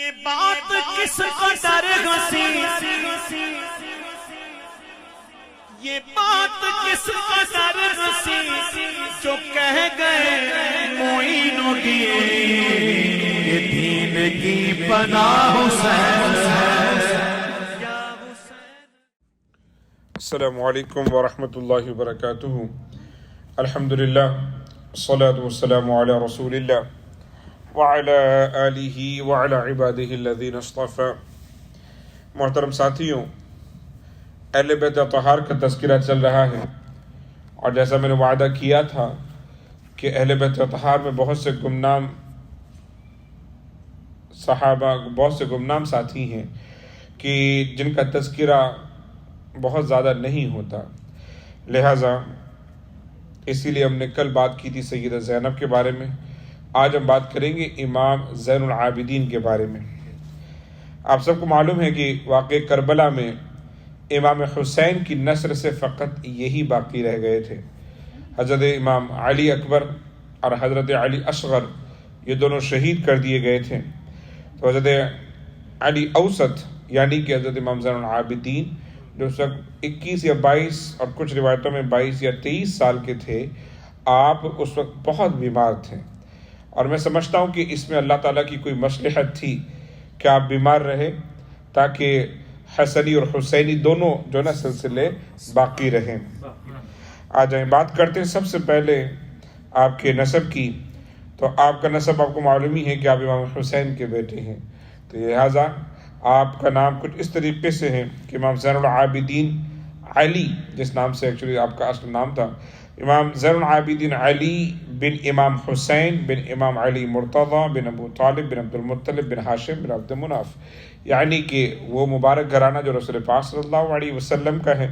یہ بات کس قدر ہنسی، یہ بات کس قدر ہنسی جو کہہ گئے معین الدین، یہ دین کی پناہ حسین۔ السلام علیکم ورحمۃ اللہ وبرکاتہ۔ الحمدللہ والصلاة والسلام علی رسول اللہ وعلی آلہ وعلی عبادہ الذین اصطفى۔ محترم ساتھیوں، اہل بیت اطہار کا تذکرہ چل رہا ہے، اور جیسا میں نے وعدہ کیا تھا کہ اہل بیت اطہار میں بہت سے گمنام صحابہ، بہت سے گمنام ساتھی ہیں کہ جن کا تذکرہ بہت زیادہ نہیں ہوتا، لہٰذا اسی لیے ہم نے کل بات کی تھی سیدہ زینب کے بارے میں، آج ہم بات کریں گے امام زین العابدین کے بارے میں۔ آپ سب کو معلوم ہے کہ واقع کربلا میں امام حسین کی نسل سے فقط یہی باقی رہ گئے تھے۔ حضرت امام علی اکبر اور حضرت علی اصغر یہ دونوں شہید کر دیے گئے تھے، تو حضرت علی اوسط یعنی کہ حضرت امام زین العابدین جو اس وقت 21 یا 22 اور کچھ روایتوں میں 22 یا 23 سال کے تھے، آپ اس وقت بہت بیمار تھے، اور میں سمجھتا ہوں کہ اس میں اللہ تعالیٰ کی کوئی مصلحت تھی کہ آپ بیمار رہے تاکہ حسنی اور حسینی دونوں جو نا سلسلے باقی رہیں۔ آ جائیں بات کرتے ہیں سب سے پہلے آپ کے نسب کی۔ تو آپ کا نسب آپ کو معلوم ہی ہے کہ آپ امام حسین کے بیٹے ہیں، تو لہٰذا آپ کا نام کچھ اس طریقے سے ہے کہ امام زین العابدین علی، جس نام سے ایکچولی آپ کا اصل نام تھا، امام زین العابدین علی بن امام حسین بن امام علی مرتضی بن ابو طالب بن عبد المطلب بن ہاشم بن عبد مناف، یعنی کہ وہ مبارک گھرانہ جو رسول پاک صلی اللہ علیہ وسلم کا ہے،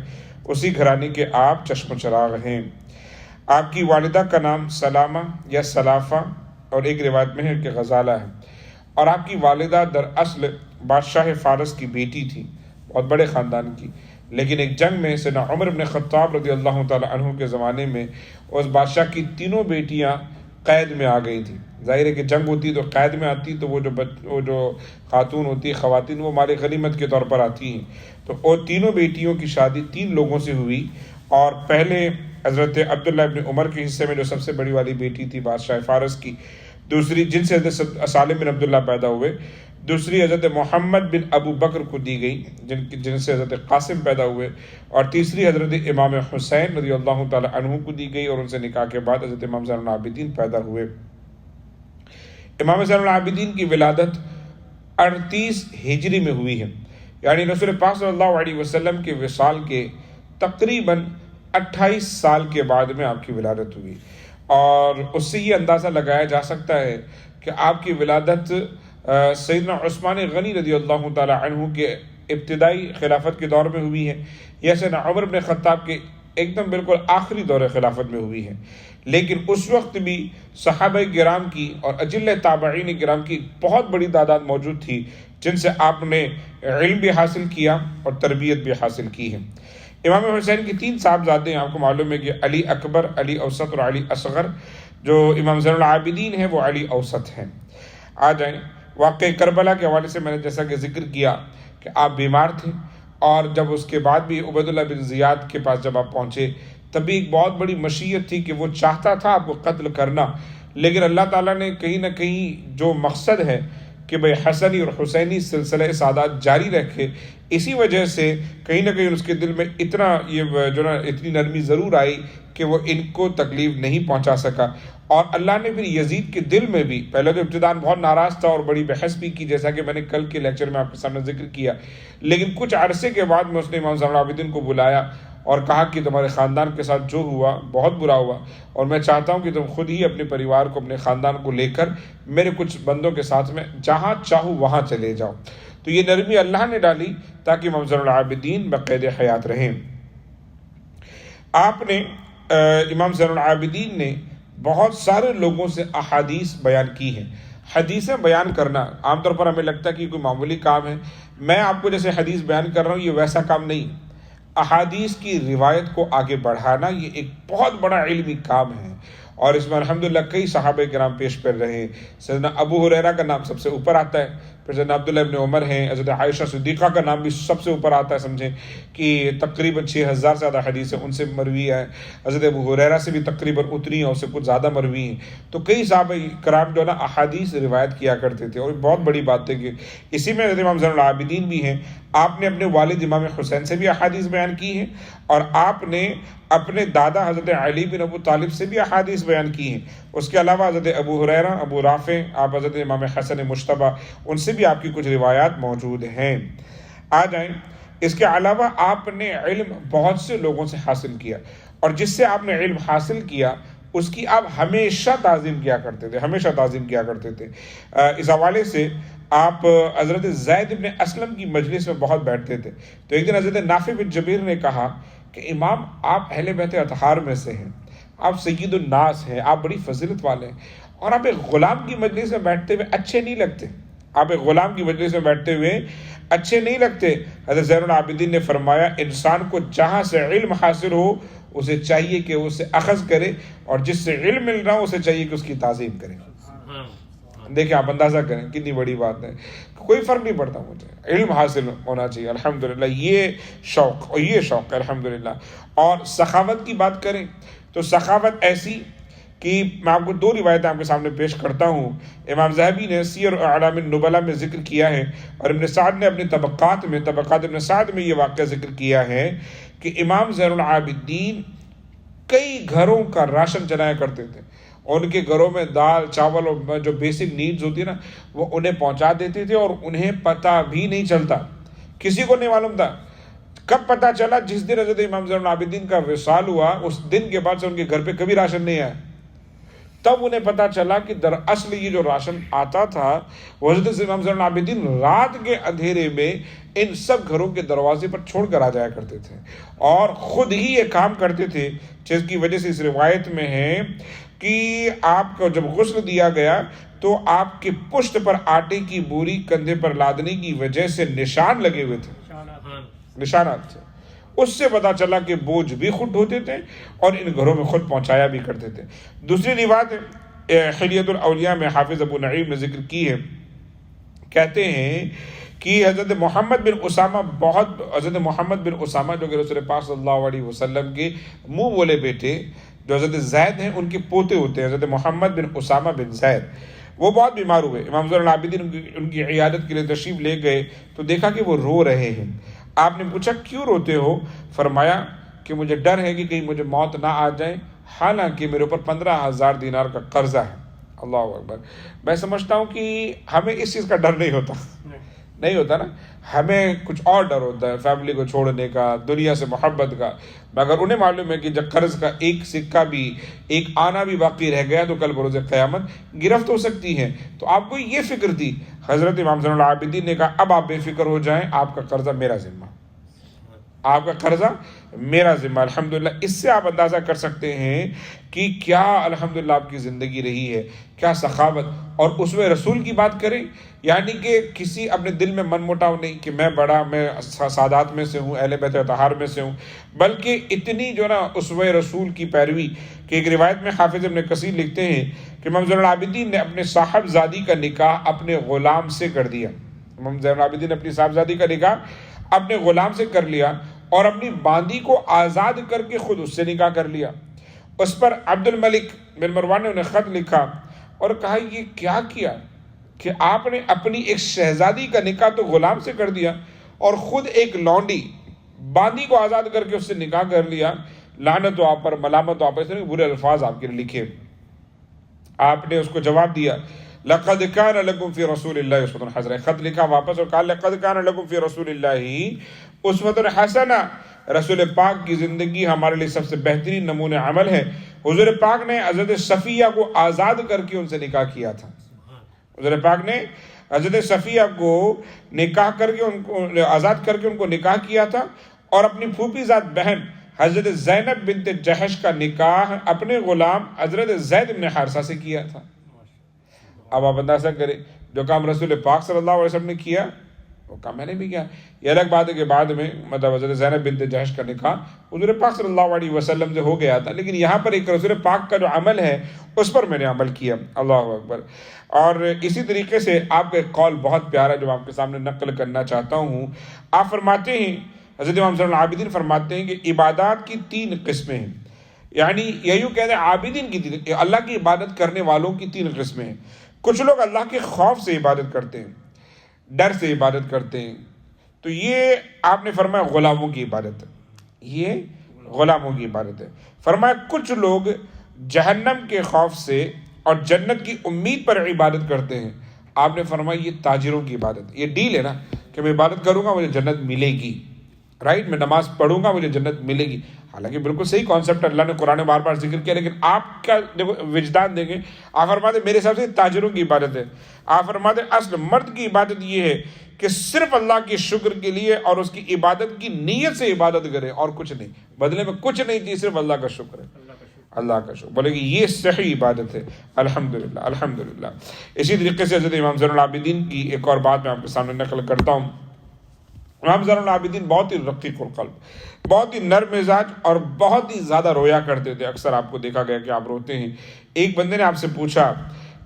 اسی گھرانے کے آپ چشم و چراغ ہیں۔ آپ کی والدہ کا نام سلامہ یا سلافہ اور ایک روایت میں ہے کہ غزالہ ہے، اور آپ کی والدہ دراصل بادشاہ فارس کی بیٹی تھی، بہت بڑے خاندان کی، لیکن ایک جنگ میں سیدنا عمر بن خطاب رضی اللہ تعالی عنہ کے زمانے میں اس بادشاہ کی تینوں بیٹیاں قید میں آ گئی تھیں۔ ظاہر ہے کہ جنگ ہوتی تو قید میں آتی تو وہ جو خاتون ہوتی، خواتین، وہ مال غنیمت کے طور پر آتی ہیں، تو وہ تینوں بیٹیوں کی شادی 3 لوگوں سے ہوئی، اور پہلے حضرت عبداللہ ابن عمر کے حصے میں جو سب سے بڑی والی بیٹی تھی بادشاہ فارس کی، دوسری جن سے حضرت سالم بن عبداللہ پیدا ہوئے، دوسری حضرت محمد بن ابو بکر کو دی گئی جن سے حضرت قاسم پیدا ہوئے، اور تیسری حضرت امام حسین رضی اللہ تعالی عنہ کو دی گئی، اور ان سے نکاح کے بعد حضرت امام زین العابدین پیدا ہوئے۔ امام زین العابدین کی ولادت 38 ہجری میں ہوئی ہے، یعنی رسول پاک صلی اللہ علیہ وسلم کے وصال کے تقریباً 28 سال کے بعد میں آپ کی ولادت ہوئی، اور اس سے یہ اندازہ لگایا جا سکتا ہے کہ آپ کی ولادت سیدنا عثمان غنی رضی اللہ تعالی عنہ کے ابتدائی خلافت کے دور میں ہوئی ہے، یا سیدنا عمر بن خطاب کے ایک دم بالکل آخری دور خلافت میں ہوئی ہے، لیکن اس وقت بھی صحابہ کرام کی اور اجل تابعین کرام کی بہت بڑی تعداد موجود تھی جن سے آپ نے علم بھی حاصل کیا اور تربیت بھی حاصل کی ہے۔ امام حسین کی 3 صاحبزادے ہیں، آپ کو معلوم ہے کہ علی اکبر، علی اوسط اور علی اصغر، جو امام زین العابدین ہیں وہ علی اوسط ہیں۔ آ جائیں واقع کربلا کے حوالے سے، میں نے جیسا کہ ذکر کیا کہ آپ بیمار تھے، اور جب اس کے بعد بھی عبیداللہ بن زیاد کے پاس جب آپ پہنچے تبھی ایک بہت بڑی مشیت تھی کہ وہ چاہتا تھا آپ کو قتل کرنا، لیکن اللہ تعالیٰ نے کہیں نہ کہیں جو مقصد ہے کہ بھئی حسنی اور حسینی سلسلہ سعادت جاری رکھے، اسی وجہ سے کہیں نہ کہیں اس کے دل میں اتنی نرمی ضرور آئی کہ وہ ان کو تکلیف نہیں پہنچا سکا، اور اللہ نے پھر یزید کے دل میں بھی پہلے تو ابتداءً بہت ناراض تھا اور بڑی بحث بھی کی، جیسا کہ میں نے کل کے لیکچر میں آپ کے سامنے ذکر کیا، لیکن کچھ عرصے کے بعد میں اس نے امام زین العابدین کو بلایا اور کہا کہ تمہارے خاندان کے ساتھ جو ہوا بہت برا ہوا، اور میں چاہتا ہوں کہ تم خود ہی اپنے پریوار کو، اپنے خاندان کو لے کر میرے کچھ بندوں کے ساتھ میں جہاں چاہو وہاں چلے جاؤ۔ تو یہ نرمی اللہ نے ڈالی تاکہ امام زین العابدین بقید حیات رہیں۔ آپ نے امام زین العابدین نے بہت سارے لوگوں سے احادیث بیان کی ہیں۔ حدیثیں بیان کرنا عام طور پر ہمیں لگتا ہے کہ کوئی معمولی کام ہے، میں آپ کو جیسے حدیث بیان کر رہا ہوں یہ ویسا کام نہیں، احادیث کی روایت کو آگے بڑھانا یہ ایک بہت بڑا علمی کام ہے، اور اس میں الحمدللہ کئی صحابہ کرام پیش کر رہے ہیں۔ سیدنا ابو ہریرہ کا نام سب سے اوپر آتا ہے پھر حضرت عبداللہ ابن عمر ہیں، حضرت عائشہ صدیقہ کا نام بھی سب سے اوپر آتا ہے، سمجھیں کہ تقریباً 6000 سے زیادہ حدیث ہیں ان سے مروی ہے، حضرت ابو ہریرہ سے بھی تقریباً اتنی ہیں، اس سے کچھ زیادہ مروی ہیں۔ تو کئی صحابہ کرام جو ہے نا احادیث روایت کیا کرتے تھے، اور بہت بڑی بات ہے کہ اسی میں حضرت امام زین العابدین بھی ہیں، آپ نے اپنے والد امام حسین سے بھی احادیث بیان کی ہیں، اور آپ نے اپنے دادا حضرت علی بن ابو طالب سے بھی احادیث بیان کی ہیں۔ اس کے علاوہ حضرت ابو ہریرہ، ابو رافع، آپ حضرت امام حسن مجتبی، ان سے بھی آپ کی کچھ روایات موجود ہیں۔ آ جائیں، اس کے علاوہ آپ نے علم بہت سے لوگوں سے حاصل کیا، اور جس سے آپ نے علم حاصل کیا اس کی آپ ہمیشہ تعظیم کیا کرتے تھے، ہمیشہ تعظیم کیا کرتے تھے۔ اس حوالے سے آپ حضرت زید بن اسلم کی مجلس میں بہت بیٹھتے تھے۔ تو ایک دن حضرت نافع بن جبیر نے کہا کہ امام آپ اہل بیت اطہار میں سے ہیں، آپ سید الناس ہیں، آپ بڑی فضیلت والے ہیں، اور آپ ایک غلام کی مجلس میں بیٹھتے ہوئے اچھے نہیں لگتے، آپ ایک غلام کی مجلس میں بیٹھتے ہوئے اچھے نہیں لگتے۔ حضرت زین العابدین نے فرمایا انسان کو جہاں سے علم حاصل ہو اسے چاہیے کہ اسے اخذ کرے، اور جس سے علم مل رہا ہو اسے چاہیے کہ اس کی تعظیم کرے۔ دیکھیں آپ اندازہ کریں کتنی بڑی بات ہے، کوئی فرق نہیں پڑتا، مجھے علم حاصل ہونا چاہیے، الحمدللہ یہ شوق، اور یہ شوق ہے الحمدللہ۔ اور سخاوت کی بات کریں تو سخاوت ایسی کہ میں آپ کو 2 روایتیں آپ کے سامنے پیش کرتا ہوں۔ امام ذہبی نے سیر اعلام النبلاء میں ذکر کیا ہے، اور ابن سعد نے اپنی طبقات ابن سعد میں یہ واقعہ ذکر کیا ہے کہ امام زین العابدین کئی گھروں کا راشن چلایا کرتے تھے، ان کے گھروں میں دال چاول اور جو بیسک نیڈز ہوتی ہے نا وہ انہیں پہنچا دیتے تھے، اور انہیں پتہ بھی نہیں چلتا، کسی کو نہیں معلوم تھا۔ کب پتہ چلا؟ جس دن حضرت امام زین العابدین کا وصال ہوا، اس دن کے بعد سے ان کے گھر پہ کبھی راشن نہیں آیا۔ تب انہیں پتہ چلا کہ دراصل یہ جو راشن آتا تھا وہ حضرت امام زین العابدین رات کے اندھیرے میں ان سب گھروں کے دروازے پر چھوڑ کر آ جایا کرتے تھے، اور خود ہی یہ کام کرتے تھے، جس کی وجہ سے اس روایت میں ہے کہ آپ کو جب غسل دیا گیا تو آپ کے پشت پر آٹے کی بوری کندھے پر لادنے کی وجہ سے نشان لگے ہوئے تھے، نشانات تھے۔ اس سے پتا چلا کہ بوجھ بھی خود ڈھوتے تھے اور ان گھروں میں خود پہنچایا بھی کرتے تھے۔ دوسری روایت حلیۃ الاولیاء میں حافظ ابو نعیم نے ذکر کی ہے، کہتے ہیں کہ حضرت محمد بن اسامہ جو کہ رسول پاک صلی اللہ علیہ وسلم کے منہ بولے بیٹے جو حضرت زید ہیں ان کے پوتے ہوتے ہیں، حضرت محمد بن اسامہ بن زید، وہ بہت بیمار ہوئے۔ امام زین العابدین ان کی عیادت کے لیے تشریف لے گئے تو دیکھا کہ وہ رو رہے ہیں۔ آپ نے پوچھا کیوں روتے ہو؟ فرمایا کہ مجھے ڈر ہے کہ کہیں مجھے موت نہ آ جائے، حالانکہ میرے اوپر 15,000 دینار کا قرضہ ہے۔ اللہ اکبر۔ میں سمجھتا ہوں کہ ہمیں اس چیز کا ڈر نہیں ہوتا نا، ہمیں کچھ اور ڈر ہوتا ہے، فیملی کو چھوڑنے کا، دنیا سے محبت کا، مگر انہیں معلوم ہے کہ جب قرض کا ایک سکہ بھی، ایک آنا بھی باقی رہ گیا تو کل بروز قیامت گرفت ہو سکتی ہے۔ تو آپ کو یہ فکر تھی۔ حضرت امام زین العابدین نے کہا اب آپ بے فکر ہو جائیں، آپ کا قرضہ میرا ذمہ، آپ کا قرضہ میرا ذمہ۔ الحمدللہ اس سے آپ اندازہ کر سکتے ہیں کہ کیا الحمدللہ آپ کی زندگی رہی ہے، کیا سخاوت۔ اور اسوہ رسول کی بات کریں، یعنی کہ کسی اپنے دل میں من موٹاؤ نہیں کہ میں بڑا، میں سادات میں سے ہوں، اہل بیت اطہار میں سے ہوں، بلکہ اتنی جو نا اسوہ رسول کی پیروی کہ ایک روایت میں حافظ ابن کثیر لکھتے ہیں کہ امام زین العابدین نے اپنے صاحب زادی کا نکاح اپنے غلام سے کر دیا۔ امام زین العابدین نے اپنی صاحب زادی کا نکاح اپنے غلام سے کر لیا، اور اپنی باندی کو آزاد کر کے خود اس سے نکاح کر لیا۔ اس پر عبد الملک بن مروان نے انہیں خط لکھا اور کہا یہ کیا کہ آپ نے اپنی ایک شہزادی کا نکاح تو غلام سے کر دیا اور خود ایک لونڈی باندی کو آزاد کر کے اس سے نکاح کر لیا، لعنت ہو آپ پر، ملامت ہو آپ پر، اس طرح برے الفاظ آپ کے لیے لکھے۔ آپ نے اس کو جواب دیا لقد كان لكم في رسول الله اسوة حسنة، خط لکھا واپس اور کہا لقد كان لكم في رسول الله اسوة حسنة، رسول پاک کی زندگی ہمارے لیے سب سے بہترین نمونہ عمل ہے۔ حضور پاک نے حضرت صفیہ کو آزاد کر کے ان سے نکاح کیا تھا، حضور پاک نے حضرت صفیہ کو نکاح کر کے ان کو آزاد کر کے ان کو نکاح کیا تھا، اور اپنی پھوپھی زاد بہن حضرت زینب بنت جحش کا نکاح اپنے غلام حضرت زید بن حارثہ سے کیا تھا۔ اب آپ اندازہ کریں جو کام رسول پاک صلی اللہ علیہ وسلم نے کیا وہ کہا میں نے بھی کیا. یہ الگ بات ہے کہ بعد میں مطلب حضرت زینب بنت جحش کا نکاح حضور پاک صلی اللہ علیہ وسلم سے ہو گیا تھا، لیکن یہاں پر ایک رسول پاک کا جو عمل ہے اس پر میں نے عمل کیا. اللہ اکبر. اور اسی طریقے سے آپ کا ایک قول بہت پیارا جو آپ کے سامنے نقل کرنا چاہتا ہوں. آپ فرماتے ہیں، حضرت امام زین العابدین فرماتے ہیں کہ عبادات کی 3 قسمیں ہیں. یعنی یوں کہتے ہیں عابدین کی اللہ کی عبادت کرنے والوں کی 3 قسمیں ہیں. کچھ لوگ اللہ کے خوف سے عبادت کرتے ہیں، ڈر سے عبادت کرتے ہیں، تو یہ آپ نے فرمایا غلاموں کی عبادت ہے، یہ غلاموں کی عبادت ہے. فرمایا کچھ لوگ جہنم کے خوف سے اور جنت کی امید پر عبادت کرتے ہیں. آپ نے فرمایا یہ تاجروں کی عبادت، یہ ڈیل ہے نا کہ میں عبادت کروں گا مجھے جنت ملے گی، رائٹ، میں نماز پڑھوں گا مجھے جنت ملے گی. حالانکہ بالکل صحیح کانسیپٹ اللہ نے قرآن میں بار بار ذکر کیا، لیکن آپ کا دیکھو وجدان دیں گے. آپ فرماتے میرے حساب سے تاجروں کی عبادت ہے. آپ فرماتے اصل مرد کی عبادت یہ ہے کہ صرف اللہ کے شکر کے لیے اور اس کی عبادت کی نیت سے عبادت کرے اور کچھ نہیں، بدلے میں کچھ نہیں چاہیے، صرف اللہ کا شکر ہے، اللہ کا شکر. بولے کہ یہ صحیح عبادت ہے. الحمدللہ الحمدللہ. اسی طریقے سے حضرت امام زین العابدین کی ایک اور بات میں آپ کے سامنے نقل کرتا ہوں. امام زین العابدین بہت ہی رقیق القلب، بہت ہی نرم مزاج اور بہت ہی زیادہ رویا کرتے تھے. اکثر آپ کو دیکھا گیا کہ آپ روتے ہیں. ایک بندے نے آپ سے پوچھا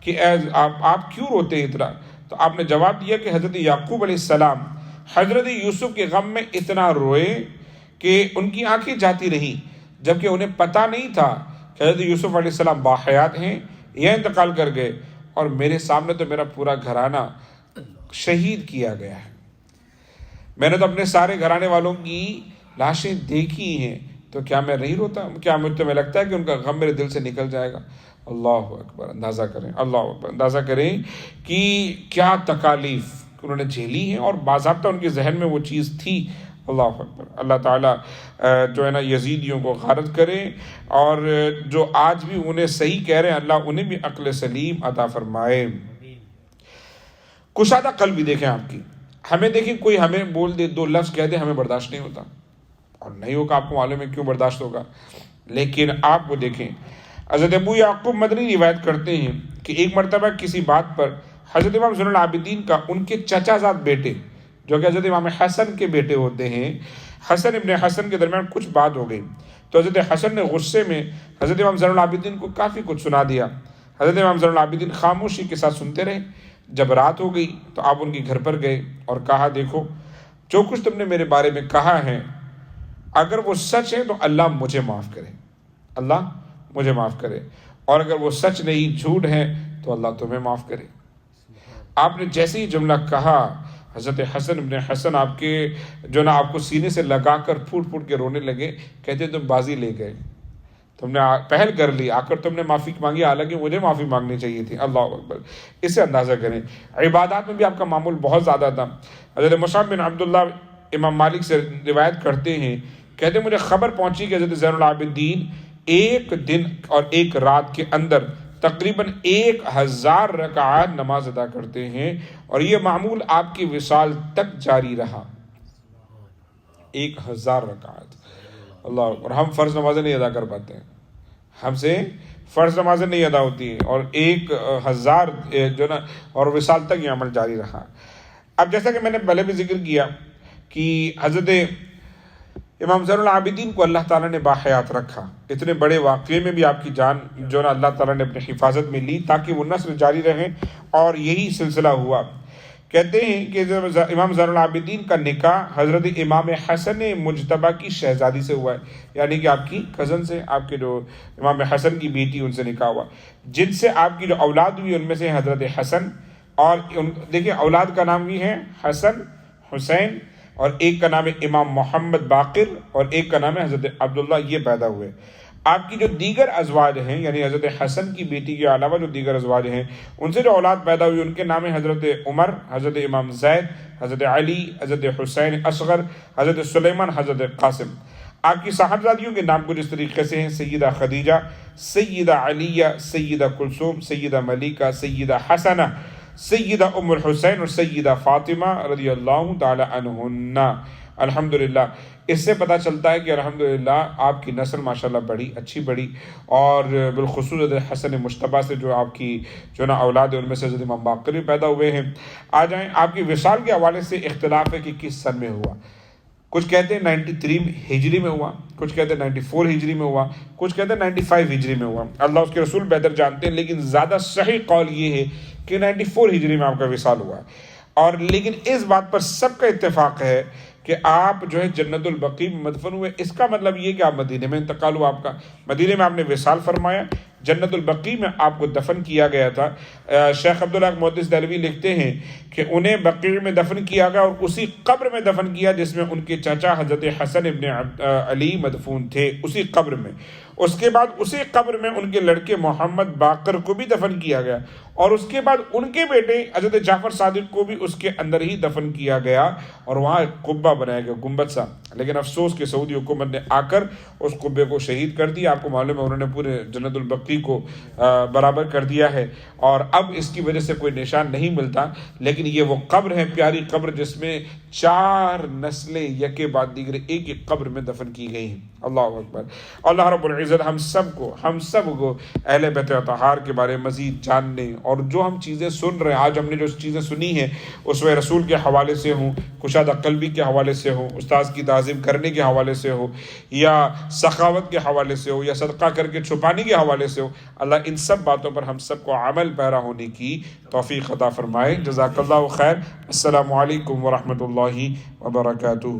کہ آپ کیوں روتے ہیں اتنا؟ تو آپ نے جواب دیا کہ حضرت یعقوب علیہ السلام حضرت یوسف کے غم میں اتنا روئے کہ ان کی آنکھیں جاتی رہیں، جبکہ انہیں پتہ نہیں تھا کہ حضرت یوسف علیہ السلام باحیات ہیں یا انتقال کر گئے، اور میرے سامنے تو میرا پورا گھرانہ شہید کیا گیا ہے. میں نے تو اپنے سارے گھرانے والوں کی لاشیں دیکھی ہیں، تو کیا میں نہیں روتا؟ کیا مجھ تمہیں لگتا ہے کہ ان کا غم میرے دل سے نکل جائے گا؟ اللہ اکبر. اندازہ کریں، اللہ اکبر، اندازہ کریں کہ کیا تکالیف انہوں نے جھیلی ہیں، اور باضابطہ ان کے ذہن میں وہ چیز تھی. اللہ اکبر. اللہ تعالیٰ جو ہے نا یزیدیوں کو غارت کرے، اور جو آج بھی انہیں صحیح کہہ رہے ہیں اللہ انہیں بھی عقل سلیم عطا فرمائے. کشادہ قلب بھی دیکھیں آپ کی. ہمیں دیکھیں کوئی ہمیں بول دے، 2 لفظ کہہ دے، ہمیں برداشت نہیں ہوتا، اور نہیں ہوگا آپ کو معلوم ہے کیوں برداشت ہوگا. لیکن آپ کو دیکھیں حضرت ابو یعقوب مدنی روایت کرتے ہیں کہ ایک مرتبہ کسی بات پر حضرت امام زین العابدین کا ان کے چچا زاد بیٹے جو کہ حضرت امام حسن کے بیٹے ہوتے ہیں، حسن ابن حسن کے درمیان کچھ بات ہو گئی. تو حضرت حسن نے غصے میں حضرت امام زین العابدین کو کافی کچھ سنا دیا. حضرت امام زین العابدین خاموشی کے ساتھ سنتے رہے. جب رات ہو گئی تو آپ ان کے گھر پر گئے اور کہا دیکھو جو کچھ تم نے میرے بارے میں کہا ہے اگر وہ سچ ہے تو اللہ مجھے معاف کرے، اللہ مجھے معاف کرے، اور اگر وہ سچ نہیں جھوٹ ہے تو اللہ تمہیں معاف کرے. آپ نے جیسے ہی جملہ کہا حضرت حسن ابن حسن آپ کے جو نا آپ کو سینے سے لگا کر پھوٹ پھوٹ کے رونے لگے. کہتے تم بازی لے گئے، تم نے پہل کر لی، آ کر تم نے معافی مانگی، حالانکہ مجھے معافی مانگنی چاہیے تھی. اللہ اکبر. اس سے اندازہ کریں عبادات میں بھی آپ کا معمول بہت زیادہ تھا. حضرت مصعب بن عبداللہ امام مالک سے روایت کرتے ہیں، کہتے ہیں مجھے خبر پہنچی کہ حضرت زین العابدین ایک دن اور ایک رات کے اندر تقریباً 1000 رکعات نماز ادا کرتے ہیں، اور یہ معمول آپ کی وصال تک جاری رہا. 1000 رکعات. اللہ. اور ہم فرض نمازیں نہیں ادا کر پاتے ہیں، ہم سے فرض نمازیں نہیں ادا ہوتی ہیں، اور 1000 جو نا اور وصال تک یہ عمل جاری رہا. اب جیسا کہ میں نے پہلے بھی ذکر کیا کہ حضرت امام زین العابدین کو اللہ تعالیٰ نے باحیات رکھا. اتنے بڑے واقعے میں بھی آپ کی جان جو نا اللہ تعالیٰ نے اپنی حفاظت میں لی تاکہ وہ نسل جاری رہیں، اور یہی سلسلہ ہوا. کہتے ہیں کہ امام زین العابدین کا نکاح حضرت امام حسن مجتبیٰ کی شہزادی سے ہوا ہے، یعنی کہ آپ کی کزن سے، آپ کے جو امام حسن کی بیٹی ان سے نکاح ہوا، جن سے آپ کی جو اولاد ہوئی ان میں سے حضرت حسن، اور دیکھیں اولاد کا نام بھی ہے حسن، حسین، اور ایک کا نام ہے امام محمد باقر، اور ایک کا نام ہے حضرت عبداللہ. یہ پیدا ہوئے. آپ کی جو دیگر ازواج ہیں یعنی حضرت حسن کی بیٹی کے علاوہ جو دیگر ازواج ہیں ان سے جو اولاد پیدا ہوئی ان کے نام ہیں حضرت عمر، حضرت امام زید، حضرت علی، حضرت حسین اصغر، حضرت سلیمان، حضرت قاسم. آپ کی صاحبزادیوں کے نام کچھ اس طریقے سے ہیں: سیدہ خدیجہ، سیدہ علیہ، سیدہ کلثوم، سیدہ ملیکہ، سیدہ حسنہ، سیدہ ام الحسین، اور سیدہ فاطمہ رضی اللہ تعالی عنہن. الحمدللہ اس سے پتہ چلتا ہے کہ الحمدللہ آپ کی نسل ماشاءاللہ بڑی اچھی بڑی، اور بالخصوص حضرت حسن مجتبیٰ سے جو آپ کی جو نا اولاد ہے ان میں سے حضرت امام باقر بھی پیدا ہوئے ہیں۔ آ جائیں، آپ کی وصال کے حوالے سے اختلاف ہے کہ کس سن میں ہوا۔ کچھ کہتے ہیں 93 ہجری میں ہوا، کچھ کہتے ہیں 94 ہجری میں ہوا، کچھ کہتے ہیں 95 ہجری میں ہوا، اللہ اس کے رسول بہتر جانتے ہیں، لیکن زیادہ صحیح قول یہ ہے کہ 94 ہجری میں آپ کا وصال ہوا ہے۔ اور لیکن اس بات پر سب کا اتفاق ہے کہ آپ جو ہے جنت البقیع میں مدفن ہوئے۔ اس کا مطلب یہ کہ آپ مدینے میں انتقال ہوا آپ کا، مدینے میں آپ نے وصال فرمایا، جنت البقیع میں آپ کو دفن کیا گیا تھا۔ شیخ عبداللہ محدث دہلوی لکھتے ہیں کہ انہیں بقیع میں دفن کیا گیا اور اسی قبر میں دفن کیا جس میں ان کے چچا حضرت حسن ابن علی مدفون تھے، اسی قبر میں۔ اس کے بعد اسی قبر میں ان کے لڑکے محمد باقر کو بھی دفن کیا گیا، اور اس کے بعد ان کے بیٹے حضرت جعفر صادق کو بھی اس کے اندر ہی دفن کیا گیا، اور وہاں ایک قبہ بنایا گیا، گنبد سا۔ لیکن افسوس کہ سعودی حکومت نے آ کر اس قبے کو شہید کر دیا۔ آپ کو معلوم ہے انہوں نے پورے جنت البقیع کو برابر کر دیا ہے، اور اب اس کی وجہ سے کوئی نشان نہیں ملتا۔ لیکن یہ وہ قبر ہے، پیاری قبر، جس میں 4 نسلیں یکے بعد دیگر ایک ایک قبر میں دفن کی گئی ہیں۔ اللہ اکبر۔ اللہ رب العزت ہم سب کو اہل بیت اطہار کے بارے میں مزید جاننے، اور جو ہم چیزیں سن رہے ہیں آج، ہم نے جو چیزیں سنی ہیں اسوہ رسول کے حوالے سے ہوں، کشادہ قلبی کے حوالے سے ہوں، استاذ کی تعظیم کرنے کے حوالے سے ہو، یا سخاوت کے حوالے سے ہو، یا صدقہ کر کے چھپانے کے حوالے سے ہو، اللہ ان سب باتوں پر ہم سب کو عمل پیرا ہونے کی توفیق عطا فرمائے۔ جزاک اللہ خیر۔ السلام علیکم ورحمۃ اللہ وبرکاتہ۔